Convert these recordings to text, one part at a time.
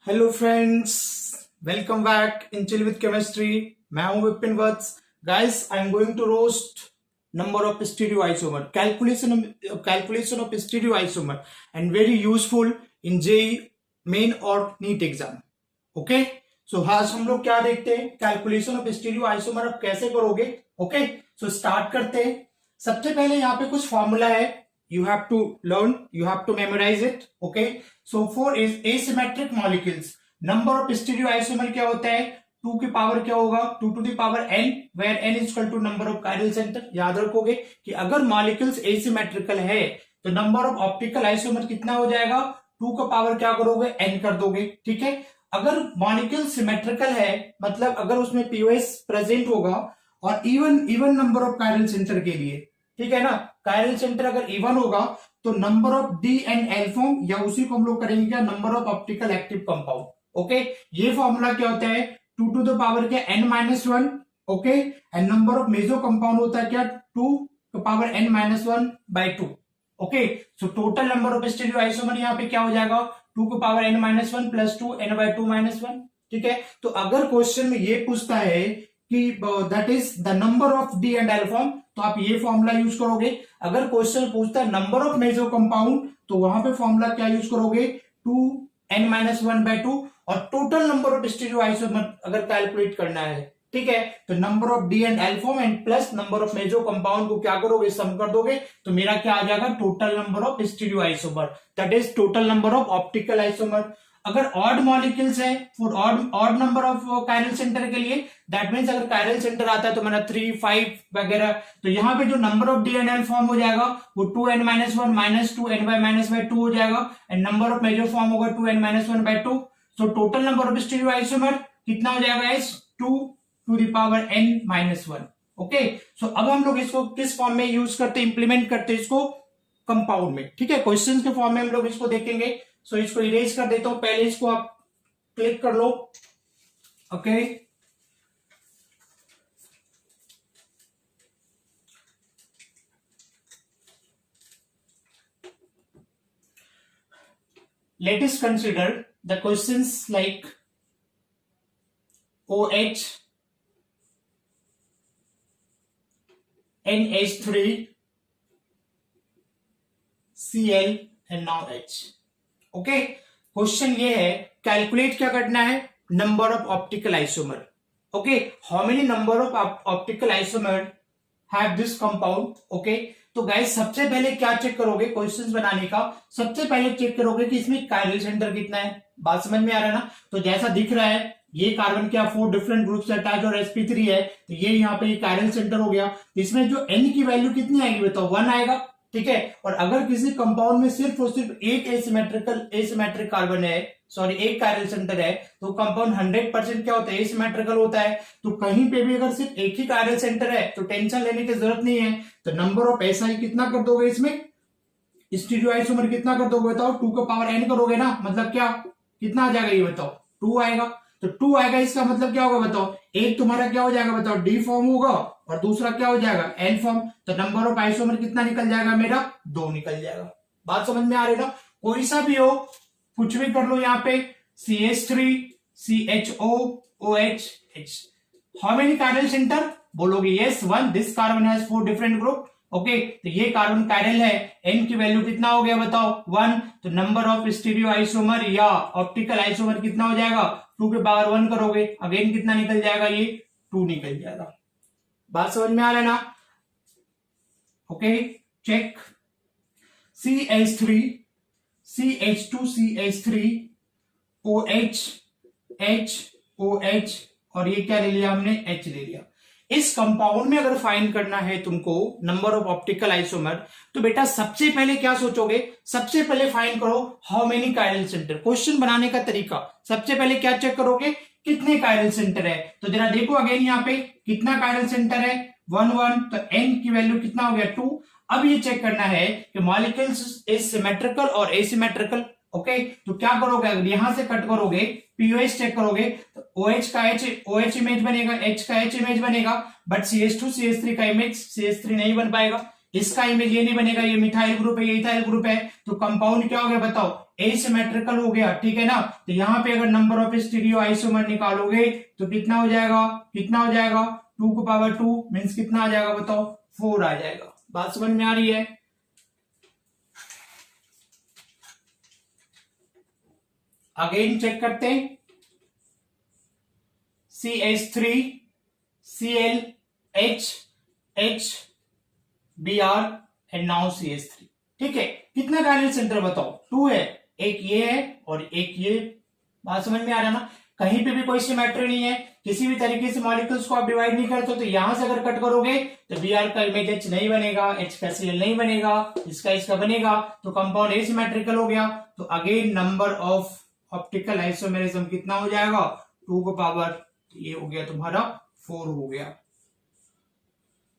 Hello friends, welcome back in chill with chemistry. मैं हूं Vipin Vats. Guys, I am going to roast number of stereoisomer, calculation of stereoisomer and very useful in JEE Main और NEET exam. Okay, so आज हम लोग क्या देखते हैं, calculation of स्टीरियोआइसोमर आप कैसे करोगे। ओके, सो स्टार्ट करते हैं। सबसे पहले यहाँ पे कुछ फॉर्मूला है, you have to learn, you have to memorize it. Okay, so for asymmetric molecules number of stereoisomer क्या होता है, 2 की पावर क्या होगा, 2 to the power n, where n is equal to number of chiral center। याद रखोगे कि अगर मॉलिक्यूल्स asymmetrical है तो नंबर ऑफ ऑप्टिकल आइसोमर कितना हो जाएगा, 2 का पावर क्या करोगे, n कर दोगे। ठीक है, अगर मॉलिक्यूल सिमेट्रिकल है मतलब अगर उसमें पीओएस प्रेजेंट होगा और even number of chiral centre के लिए, ठीक है ना, कायरल सेंटर अगर इवन होगा तो number of D and L form, या उसी को हम लोग करेंगे क्या, number of optical active compound. Okay, ये फॉर्मूला क्या होता है, 2 to the पावर क्या, n-1। Okay, and number of meso compound होता है क्या, 2 to the पावर n-1/2। Okay, so total number of stereoisomer यहाँ पे क्या हो जाएगा, 2 को पावर n-1 प्लस 2 n/2-1। ठीक है, तो अगर क्वेश्चन में ये पूछता है कि that is the number of D and L form, तो आप ये फॉर्मूला यूज करोगे। अगर क्वेश्चन पूछता है नंबर ऑफ मेजो कंपाउंड, तो वहां पे फॉर्मूला क्या यूज करोगे, 2n-1/2। और टोटल नंबर ऑफ स्टीरियोआइसोमर अगर कैलकुलेट करना है, ठीक है, तो number of D and L form and plus number of meso compound को क्या करोगे, सम कर दोगे, तो मेरा क्या आ जाएगा, total number of stereoisomer, that is total number of optical isomer. अगर ऑड मॉलिक्यूल्स है, for odd number of chiral centre के लिए, दैट मींस अगर कायरल सेंटर आता है तो मेरा 3, 5 वगैरह, तो यहाँ पे जो number of D and L form हो जाएगा वो 2n-1 माइनस 2n/-2 हो जाएगा, and number of major form होगा 2n-1/2। So total number of stereoisomer कितना हो जाएगा, इस 2 to the power n-1। Okay, so अब हम लोग इसको किस फॉर्म में यूज करते, इंप्लीमेंट करते इसको कंपाउंड में। ठीक है, क्वेश्चन के फॉर्म में हम लोग इसको देखेंगे। सो इसको इरेज कर देता हूं, पहले इसको आप क्लिक कर लो। Okay, let us consider the questions like OH, NH3, Cl and now H। Okay, question ये है, कैलकुलेट क्या करना है, number of optical isomer. Okay, how many number of optical isomer have this compound. Okay, तो guys सबसे पहले क्या check करोगे, क्वेश्चंस बनाने का सबसे पहले चेक करोगे कि इसमें कायरल सेंटर कितना है। बात समझ में आ रहा है ना, तो जैसा दिख रहा है ये कार्बन क्या 4 डिफरेंट ग्रुप से अटैच और sp3 है, तो ये यहाँ पे कायरल सेंटर हो गया। इसमें जो n की वैल्यू कितनी आएगी बताओ, 1 आएगा। ठीक है, और अगर किसी कंपाउंड में सिर्फ और सिर्फ एक एसिमेट्रिक कार्बन है, सॉरी एक कायरल सेंटर है, तो कंपाउंड 100% क्या होता है, एसिमेट्रिकल होता है। तो कहीं पे भी अगर सिर्फ एक ही कायरल सेंटर है तो टेंशन लेने की जरूरत नहीं है। तो नंबर ऑफ SI कितना कर दोगे, इसमें स्टीरियोआइसोमर कितना कर दोगे बताओ, 2 का पावर n करोगे ना, मतलब क्या कितना आ जाएगा ये बताओ, 2 आएगा। तो 2 आएगा, इसका मतलब क्या होगा बताओ, एक तुम्हारा क्या हो जाएगा बताओ, डी फॉर्म होगा और दूसरा क्या हो जाएगा, एन फॉर्म। तो नंबर ऑफ आइसोमर कितना निकल जाएगा मेरा, 2 निकल जाएगा। बात समझ में आ रही ना, कोई सा भी हो कुछ भी कर लो। यहाँ पे CH3 CHO OH H, how many chiral centre बोलोगे, yes 1, this carbon has 4 different group. Okay, तो ये कार्बन कायरल है, n की वैल्यू कितना हो गया बताओ, 1। तो नंबर ऑफ स्टीरियोआइसोमर या ऑप्टिकल आइसोमर कितना हो जाएगा, 2 के पावर 1 करोगे, अगेन कितना निकल जाएगा, ये 2 निकल जाएगा। बात समझ में आ रहा है ना। Okay, check CH3 CH2 CH3 OH H OH, और ये क्या ले लिया हमने, H ले लिया। इस कंपाउंड में अगर फाइंड करना है तुमको नंबर ऑफ ऑप्टिकल आइसोमर, तो बेटा सबसे पहले क्या सोचोगे, सबसे पहले फाइंड करो how many chiral centre. Question बनाने का तरीका, सबसे पहले क्या चेक करोगे, कितने कायरल सेंटर है। तो जरा देखो अगेन यहाँ पे कितना कायरल सेंटर है, 1 1, तो n की वैल्यू कितना हो गया, 2। अब ये चेक करना है कि मॉलिक्यूल्स इज सिमेट्रिकल और एसिमेट्रिकल। ओके, तो क्या करोगे, अगर यहां से कट करोगे, पीओएस चेक करोगे, तो OH का OH इमेज बनेगा, H का H इमेज बनेगा, बट CH2 CH3 का इमेज CH3 नहीं बन पाएगा। इसका इमेज ये नहीं बनेगा, ये मिथाइल ग्रुप है, ये इथाइल ग्रुप है, तो कंपाउंड क्या हो गया बताओ, एसिमेट्रिकल हो गया, ठीक है ना। तो यहाँ पे अगर नंबर ऑफ स्टीरियो आइसोमर निकालोगे तो कितना हो जाएगा, कितना हो जाएगा, 2 की पावर 2 मीन्स कितना आ जाएगा बताओ, 4 आ जाएगा। बात समझ में आ रही है। अगेन चेक करते हैं, CH3 ClH H Br and now CH3, ठीक है। कितना काइनेल सेंटर बताओ, 2 है, एक ये है और एक ये। बात समझ में आ रहा है ना। कहीं पे भी कोई सिमेट्री नहीं है, किसी भी तरीके से मॉलिक्यूल्स को आप डिवाइड नहीं करते, तो यहां से अगर कट करोगे तो Br का इमेज H नहीं बनेगा, H का Cl नहीं बनेगा, इसका बनेगा, तो कंपाउंड एसिमेट्रिकल हो गया। तो again number of optical isomerism कितना हो जाएगा, 2 को पावर, ये हो गया तुम्हारा 4 हो गया।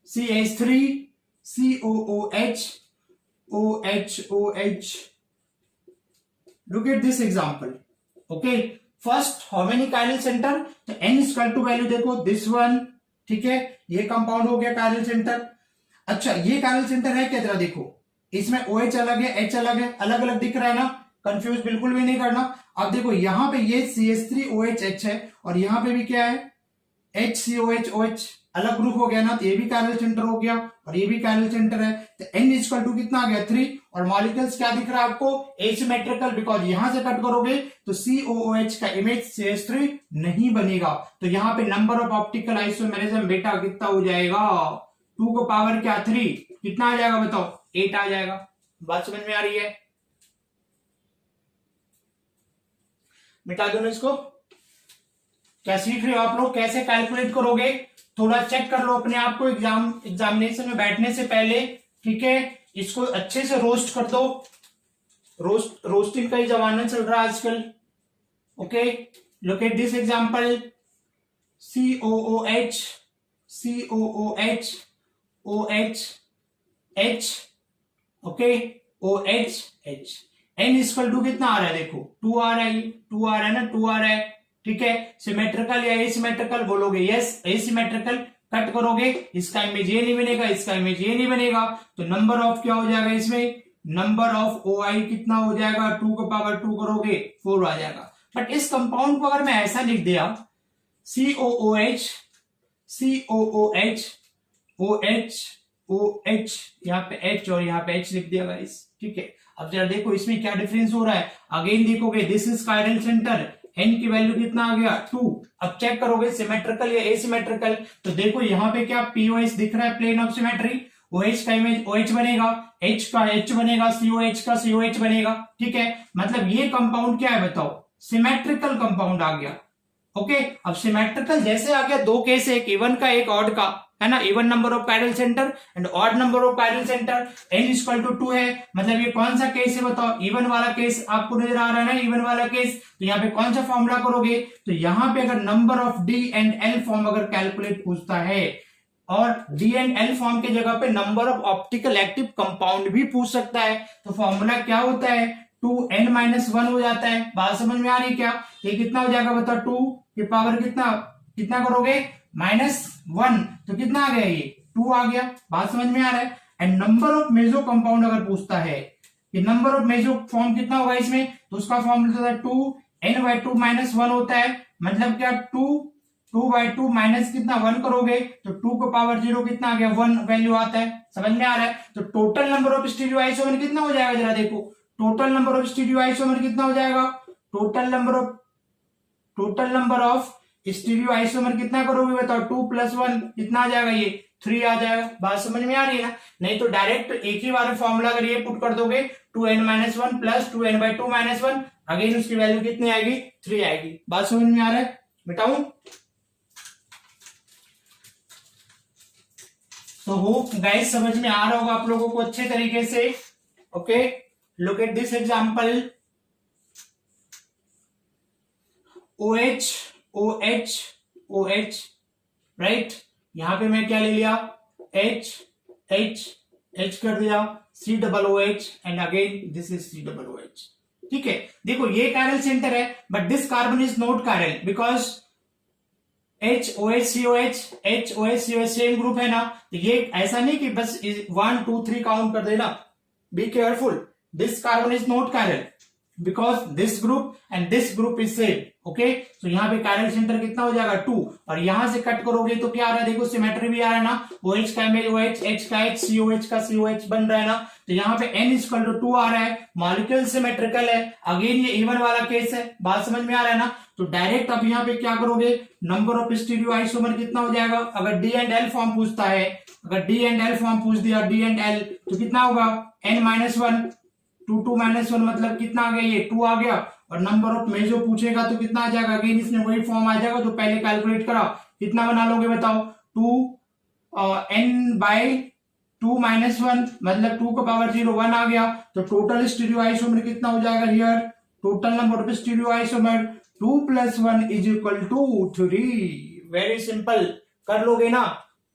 CH3 COOH OH look at this example, okay, first how many chiral center, तो n इक्वल टू वैल्यू देखो दिस वन, ठीक है, ये कंपाउंड हो गया chiral center। अच्छा ये chiral center है क्या, जरा देखो, इसमें OH अलग है, H अलग है, अलग अलग दिख रहा है ना, कंफ्यूज बिल्कुल भी नहीं करना। अब देखो यहाँ पे ये CH3OH है और यहाँ पे भी क्या है, HCOH अलग ग्रुप हो गया ना, तो ये भी chiral सेंटर हो गया और ये भी chiral सेंटर है। तो n इक्वल टू कितना आ गया, 3, और मॉलिक्यूल्स क्या दिख रहा है आपको, एसिमेट्रिकल, बिकॉज यहां से कट करोगे तो COOH का इमेज CH3 नहीं बनेगा। तो यहाँ पे नंबर ऑफ ऑप्टिकल आइसोमेरिज्म बेटा कितना हो जाएगा, 2 को पावर क्या 3, कितना आ जाएगा बताओ, 8 आ जाएगा। बात समझ में आ रही है। मिटा दो ना इसको। क्या सीख रहे हो आप लोग, कैसे कैलकुलेट करोगे, थोड़ा चेक कर लो अपने आप को एग्जामिनेशन में बैठने से पहले, ठीक है। इसको अच्छे से रोस्ट कर दो, रोस्टिंग का ही जमाना चल रहा है आजकल। Okay, look at this example, COOH OH H, okay, OH H, n equal to कितना आ रहा है, देखो 2 आ रहा है, 2 आ रहा है ना, 2 आ रहा है, ठीक है। सिमेट्रिकल या एसिमेट्रिकल बोलोगे, यस एसिमेट्रिकल, कट करोगे इसका इमेज ये नहीं बनेगा, इसका इमेज ये नहीं बनेगा, तो नंबर ऑफ क्या हो जाएगा इसमें, नंबर ऑफ OI कितना हो जाएगा, 2 को पावर 2 करोगे 4 आ जाएगा। बट इस कंपाउंड को अगर मैं ऐसा लिख दिया, COOH OH, यहाँ पे H और यहाँ पे H लिख दिया गाइस, ठीक है। अब जरा देखो इसमें क्या डिफरेंस हो रहा है, अगेन देखोगे this is chiral centre, n की वैल्यू कितना आ गया 2। अब चेक करोगे सिमेट्रिकल या एसिमेट्रिकल, तो देखो यहाँ पे क्या POS दिख रहा है, प्लेन ऑफ सिमेट्री, OH का इमेज OH बनेगा, H का H बनेगा, COH का COH बनेगा, ठीक है। मतलब ये कंपाउंड क्या है बताओ, सिमेट्रिकल कंपाउंड आ गया। ओके, अब सिमेट्रिकल जैसे आ गया, दो केस है, एक इवन का एक ऑड का, है ना, even number of chiral centre and odd number of chiral centre, n equal to 2 है, मतलब ये कौन सा केस है बताओ, इवन वाला केस आपको नजर आ रहा है ना, इवन वाला केस। तो यहाँ पे कौन सा फॉर्मूला करोगे, तो यहाँ पे अगर number of D and L form अगर कैलकुलेट पूछता है, और D एंड L फॉर्म के जगह पे number of optical active compound भी पूछ सकता है, तो फॉर्मूला क्या होता है, 2n-1 हो जाता है। बात समझ में आ रही है क्या, ये कितना हो जाएगा बताओ, 2 की पावर कितना करोगे, -1, तो कितना आ गया, ये 2 आ गया। बात समझ में आ रहा है। And number of meso compound अगर पूछता है कि नंबर ऑफ मेजो फॉर्म कितना होगा इसमें, तो उसका फॉर्मूला होता है 2n/2 -1 होता है, मतलब क्या 2/2 माइनस कितना 1 करोगे तो 2 को पावर 0 कितना आ गया, 1 वैल्यू आता है। समझ में आ रहा है। तो total number of stereo isomer कितना हो जाएगा, जरा देखो, total number of stereo isomer कितना हो जाएगा, total number of stereo isomer कितना करोगे बताओ, 2 + 1 कितना आ जाएगा, ये 3 आ जाएगा। बात समझ में आ रही है ना। नहीं तो डायरेक्ट एक ही बार फॉर्मूला अगर ये पुट कर दोगे 2n-1 + 2n/2 -1, अगेन उसकी वैल्यू कितनी आएगी, 3 आएगी। बात समझ में आ रहा है, बताऊं। तो होप गाइस समझ में आ रहा होगा आप लोगों को अच्छे तरीके से। Okay, look at this example, OH OH OH, right. यहां पे मैं क्या ले लिया, H H H कर दिया, COOH and again this is COOH। ठीक है, देखो ये कायरल सेंटर है, but this carbon is not chiral because HOH same group है ना, तो ये ऐसा नहीं कि बस 1 2 3 काउंट कर देना. Be careful, this carbon is not chiral because this group and this group is same. Okay, तो यहाँ पे कायरल सेंटर कितना हो जाएगा 2, और यहां से कट करोगे तो क्या आ रहा है, देखो सिमेट्री भी आ रहा है ना, OH का इमेज OH, H का H, COH का COH बन रहा है ना, तो यहाँ पे N = 2 आ रहा है, मॉलिक्यूल सिमेट्रिकल है. अगेन ये इवन वाला केस है, बात समझ में आ रहा है ना. तो डायरेक्ट अब यहाँ पे क्या करोगे, नंबर ऑफ स्टीरियो आइसोमर कितना हो जाएगा, अगर D एंड L फॉर्म पूछता है, अगर D एंड L फॉर्म पूछ दिया, D एंड L, तो कितना होगा N-1, 2 -1 मतलब कितना आ गया, ये 2 आ गया. और नंबर ऑफ मेजो पूछेगा तो कितना आ जाएगा, अगेन इसमें वही फॉर्म आ जाएगा जो पहले कैलकुलेट करा. कितना बना लोगे बताओ, 2n/2 -1 मतलब 2 का पावर 0 1 आ गया. तो टोटल स्टीरियो आइसोमर कितना हो जाएगा here, total number of stereo isomer 2 + 1 = 3. Very simple, कर लोगे ना.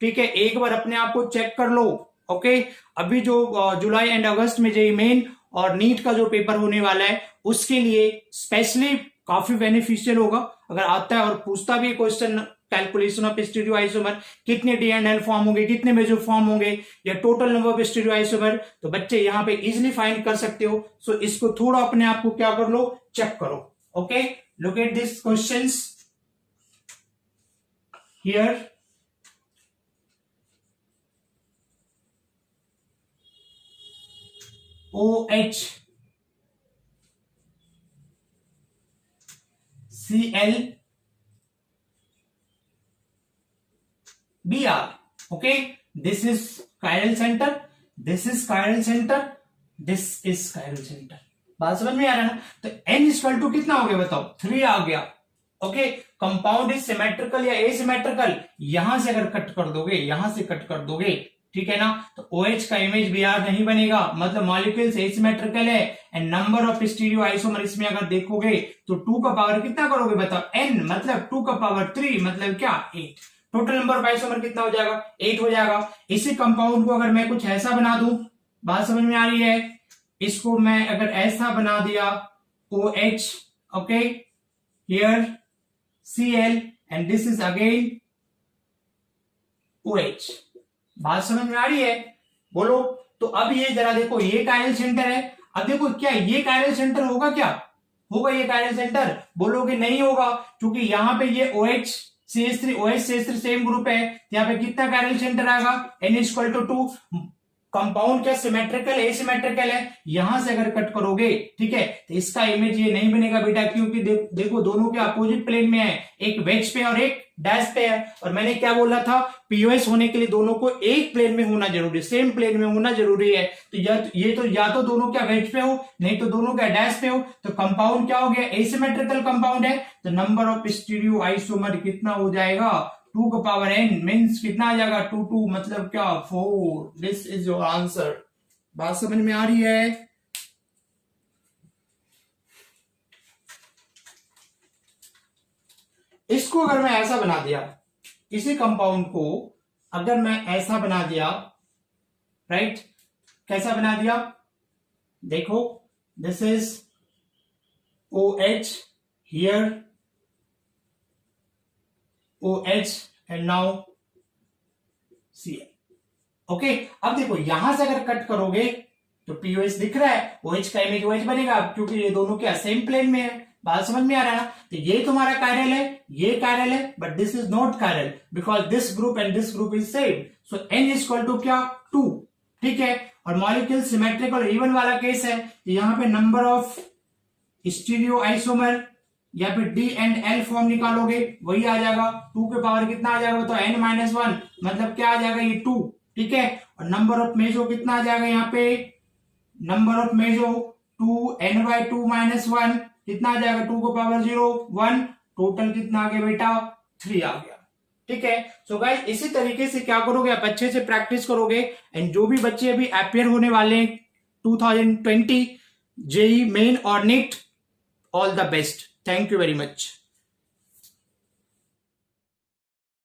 ठीक है, एक बार अपने आप को चेक कर लो. ओके, अभी जो जुलाई एंड अगस्त में जेईई मेन और नीट का जो पेपर होने वाला है उसके लिए स्पेशली काफी बेनिफिशियल होगा. अगर आता है और पूछता भी question calculation of stereo isomer, कितने डी एंड एल फॉर्म होंगे, कितने मेजो फॉर्म होंगे, या total number of stereo isomer, तो बच्चे यहाँ पे इजिली फाइंड कर सकते हो. सो इसको थोड़ा अपने आप को क्या कर लो, चेक करो. Okay, look at this questions here. OH, Cl, Br. Okay, this is chiral center, this is chiral center, this is chiral center. बात समझ में आ रहा है ना. तो N = कितना हो गया बताओ, 3 आ गया. ओके, कंपाउंड इज सिमेट्रिकल या एसिमेट्रिकल, यहां से अगर कट कर दोगे, यहां से कट कर दोगे, ठीक है ना, तो OH का इमेज Br नहीं बनेगा, मतलब मॉलिक्यूल्स एसिमेट्रिकल है. And number of stereo isomer इसमें अगर देखोगे तो 2 का पावर कितना करोगे बताओ, N मतलब 2 का पावर 3 मतलब क्या 8. टोटल नंबर ऑफ आइसोमर कितना हो जाएगा, 8 हो जाएगा. इसी कंपाउंड को अगर मैं कुछ ऐसा बना दूं, बात समझ में आ रही है, इसको मैं अगर ऐसा बना दिया OH, okay, here Cl and this is again OH. बात समझ में आ रही है, बोलो. तो अब ये जरा देखो, ये कायरल सेंटर है. अब देखो क्या ये कायरल सेंटर होगा, क्या होगा ये कायरल सेंटर, बोलोगे नहीं होगा, क्योंकि यहां पे ये OH CH3 सेम ग्रुप है. यहाँ पे कितना कायरल सेंटर आएगा, N = 2. कंपाउंड क्या सिमेट्रिकल एसिमेट्रिकल है, यहां से अगर कट करोगे, ठीक है, तो इसका इमेज ये नहीं बनेगा बेटा, क्योंकि देखो दोनों के अपोजिट प्लेन में है, एक वेज पे और एक डैश पे है. और मैंने क्या बोला था, पीओएस होने के लिए दोनों को एक प्लेन में होना जरूरी, सेम प्लेन में होना जरूरी है. तो या तो दोनों क्या वेज पे हो, नहीं तो दोनों क्या डैश पे हो. तो कंपाउंड क्या हो गया, एसिमेट्रिकल कंपाउंड है. तो नंबर ऑफ स्टीरियो आइसोमर कितना हो जाएगा, 2 का पावर n मीन्स कितना आ जाएगा 2 मतलब क्या 4. This is your answer. बात समझ में आ रही है. इसको अगर मैं ऐसा बना दिया, इसी कंपाउंड को अगर मैं ऐसा बना दिया, राइट, कैसा बना दिया, देखो this is OH, here OH and now Cl. Okay, अब देखो यहां से अगर कट करोगे तो POH दिख रहा है, OH का इमेज OH बनेगा, क्योंकि ये दोनों क्या सेम प्लेन में है. बात समझ में आ रहा है ना. तो ये तुम्हारा कायरल है, ये कायरल है, but this is not chiral because this group and this group is same. So N = क्या 2. ठीक है, और मॉलिक्यूल सिमेट्रिकल इवन वाला केस है, तो यहां पे नंबर ऑफ स्टीरियो आइसोमर या फिर D एंड L फॉर्म निकालोगे, वही आ जाएगा. 2 के पावर कितना आ जाएगा तो N-1 मतलब क्या आ जाएगा ये 2. ठीक है, और नंबर ऑफ मेजो कितना आ जाएगा, यहाँ पे नंबर ऑफ मेजो 2n/2 - 1 कितना आ जाएगा, 2 को पावर 0 1. टोटल कितना आ गया बेटा 3 आ गया. ठीक है. सो गाइस इसी तरीके से क्या करोगे, आप अच्छे से प्रैक्टिस करोगे. एंड जो भी बच्चे अभी अपियर होने वाले हैं 2020 जेईई मेन और NEET, all the best. Thank you very much.